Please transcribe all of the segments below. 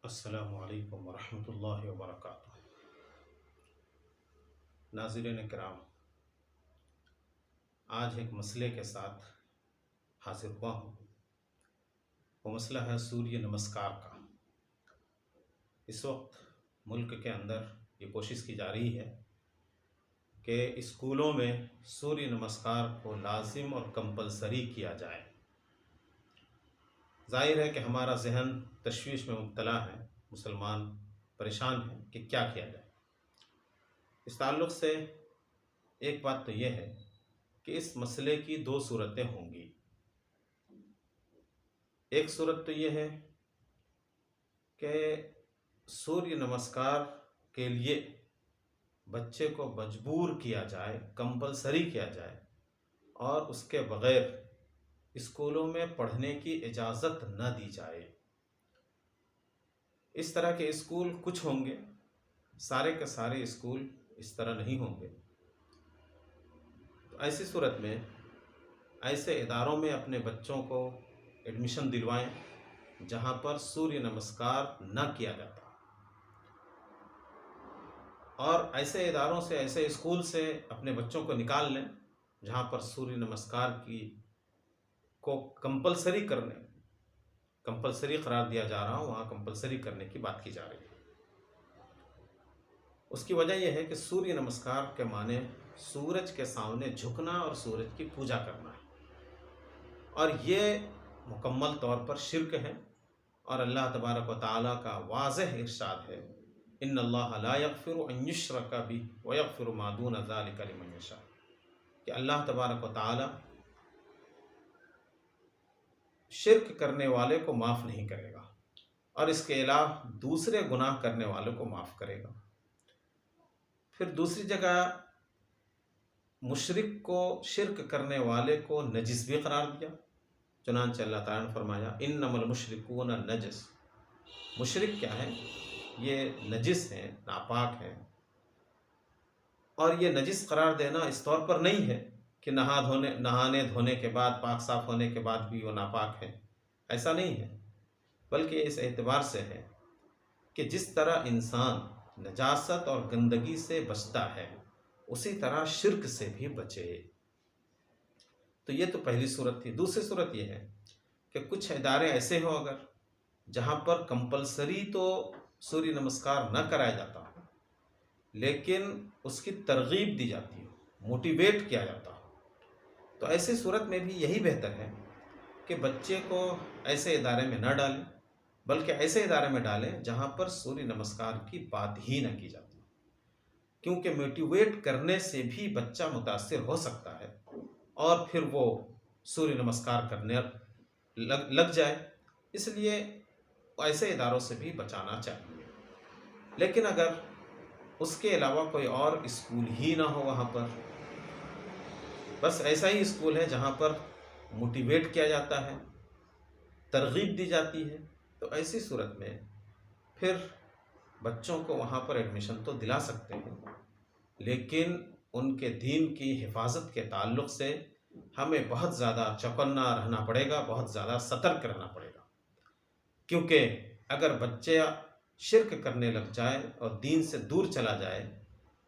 अस्सलामु अलैकुम वरहमतुल्लाहि वबरकातुहू। नाज़रीन किराम, आज एक मसले के साथ हाजिर हुआ हूँ। वो मसला है सूर्य नमस्कार का। इस वक्त मुल्क के अंदर ये कोशिश की जा रही है कि स्कूलों में सूर्य नमस्कार को लाजिम और कंपलसरी किया जाए। जाहिर है कि हमारा जहन तशवीश में मुब्तला है, मुसलमान परेशान हैं कि क्या किया जाए। इस ताल्लुक़ से एक बात तो यह है कि इस मसले की दो सूरतें होंगी। एक सूरत तो यह है कि सूर्य नमस्कार के लिए बच्चे को मजबूर किया जाए, कंपलसरी किया जाए और उसके बग़ैर स्कूलों में पढ़ने की इजाज़त न दी जाए। इस तरह के स्कूल कुछ होंगे, सारे के सारे स्कूल इस तरह नहीं होंगे। तो ऐसी सूरत में ऐसे इदारों में अपने बच्चों को एडमिशन दिलवाएं जहां पर सूर्य नमस्कार न किया जाता, और ऐसे इदारों से, ऐसे स्कूल से अपने बच्चों को निकाल लें जहां पर सूर्य नमस्कार की को कंपलसरी करार दिया जा रहा हो, वहाँ कंपलसरी करने की बात की जा रही है। उसकी वजह यह है कि सूर्य नमस्कार के माने सूरज के सामने झुकना और सूरज की पूजा करना है, और ये मुकम्मल तौर पर शिर्क है। और अल्लाह तबारक व तआला का वाज़ेह इरशाद है, इन्नल्लाह ला यग़फ़िरु अन युश्रका बिही व यग़फ़िरु मा दून ज़ालिका लिमन यशा, कि अल्लाह तबारक व तआला शिर्क करने वाले को माफ़ नहीं करेगा और इसके अलावा दूसरे गुनाह करने वाले को माफ़ करेगा। फिर दूसरी जगह मुशरिक को, शिर्क करने वाले को नजिस भी करार दिया। चुनांचे अल्लाह ताला ने फरमाया, इन्नमल मुशरिकून नजस। मुशरिक क्या है? ये नजिस हैं, नापाक हैं। और ये नजिस करार देना इस तौर पर नहीं है कि नहाने धोने के बाद, पाक साफ होने के बाद भी वो नापाक है, ऐसा नहीं है। बल्कि इस एतबार से है कि जिस तरह इंसान नजासत और गंदगी से बचता है, उसी तरह शिर्क से भी बचे। तो ये तो पहली सूरत थी। दूसरी सूरत ये है कि कुछ इदारे ऐसे हों अगर जहाँ पर कंपलसरी तो सूर्य नमस्कार न कराया जाता हो, लेकिन उसकी तरगीब दी जाती हो, मोटिवेट किया जाता हो, तो ऐसी सूरत में भी यही बेहतर है कि बच्चे को ऐसे इदारे में न डालें, बल्कि ऐसे इदारे में डालें जहाँ पर सूर्य नमस्कार की बात ही न की जाती। क्योंकि मोटिवेट करने से भी बच्चा मुतासिर हो सकता है और फिर वो सूर्य नमस्कार करने लग जाए। इसलिए ऐसे इदारों से भी बचाना चाहिए। लेकिन अगर उसके अलावा कोई और स्कूल ही ना हो, वहाँ पर बस ऐसा ही स्कूल है जहाँ पर मोटिवेट किया जाता है, तरगीब दी जाती है, तो ऐसी सूरत में फिर बच्चों को वहाँ पर एडमिशन तो दिला सकते हैं, लेकिन उनके दीन की हिफाजत के ताल्लुक़ से हमें बहुत ज़्यादा चौकन्ना रहना पड़ेगा, बहुत ज़्यादा सतर्क रहना पड़ेगा। क्योंकि अगर बच्चे शिर्क करने लग जाए और दीन से दूर चला जाए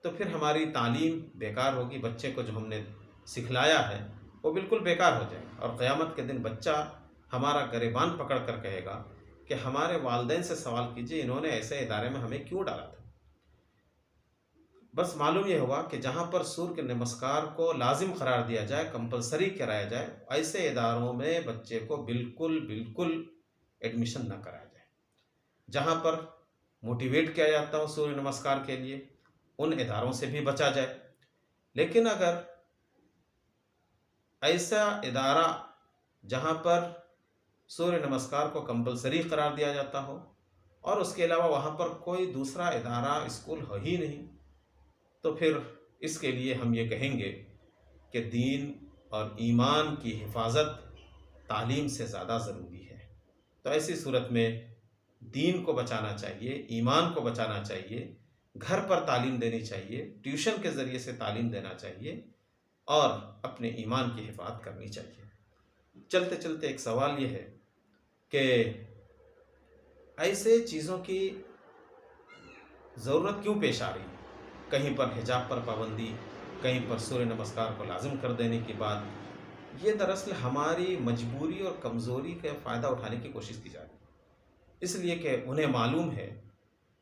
तो फिर हमारी तालीम बेकार होगी। बच्चे को जो हमने सिखलाया है वो बिल्कुल बेकार हो जाए, और क़यामत के दिन बच्चा हमारा गिरेबान पकड़ कर कहेगा कि हमारे वालिदैन से सवाल कीजिए, इन्होंने ऐसे इदारे में हमें क्यों डाला था। बस मालूम यह हुआ कि जहाँ पर सूर्य नमस्कार को लाजिम करार दिया जाए, कंपलसरी कराया जाए, ऐसे इदारों में बच्चे को बिल्कुल एडमिशन न कराया जाए। जहाँ पर मोटिवेट किया जाता हो सूर्य नमस्कार के लिए, उन इदारों से भी बचा जाए। लेकिन अगर ऐसा इदारा जहाँ पर सूर्य नमस्कार को कंपलसरी करार दिया जाता हो और उसके अलावा वहाँ पर कोई दूसरा इदारा, स्कूल हो ही नहीं, तो फिर इसके लिए हम ये कहेंगे कि दीन और ईमान की हिफाजत तालीम से ज़्यादा ज़रूरी है। तो ऐसी सूरत में दीन को बचाना चाहिए, ईमान को बचाना चाहिए, घर पर तालीम देनी चाहिए, ट्यूशन के ज़रिए से तालीम देना चाहिए और अपने ईमान की हिफाजत करनी चाहिए। चलते चलते एक सवाल ये है कि ऐसे चीज़ों की ज़रूरत क्यों पेश आ रही है? कहीं पर हिजाब पर पाबंदी, कहीं पर सूर्य नमस्कार को लाज़िम कर देने की बात, ये दरअसल हमारी मजबूरी और कमज़ोरी का फ़ायदा उठाने की कोशिश की जा रही है। इसलिए कि उन्हें मालूम है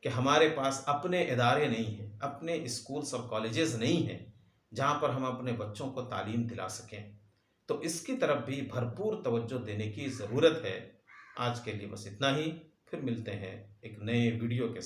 कि हमारे पास अपने इदारे नहीं हैं, अपने स्कूल्स और कॉलेजेस नहीं हैं, जहाँ पर हम अपने बच्चों को तालीम दिला सकें। तो इसकी तरफ भी भरपूर तवज्जो देने की ज़रूरत है। आज के लिए बस इतना ही, फिर मिलते हैं एक नए वीडियो के साथ।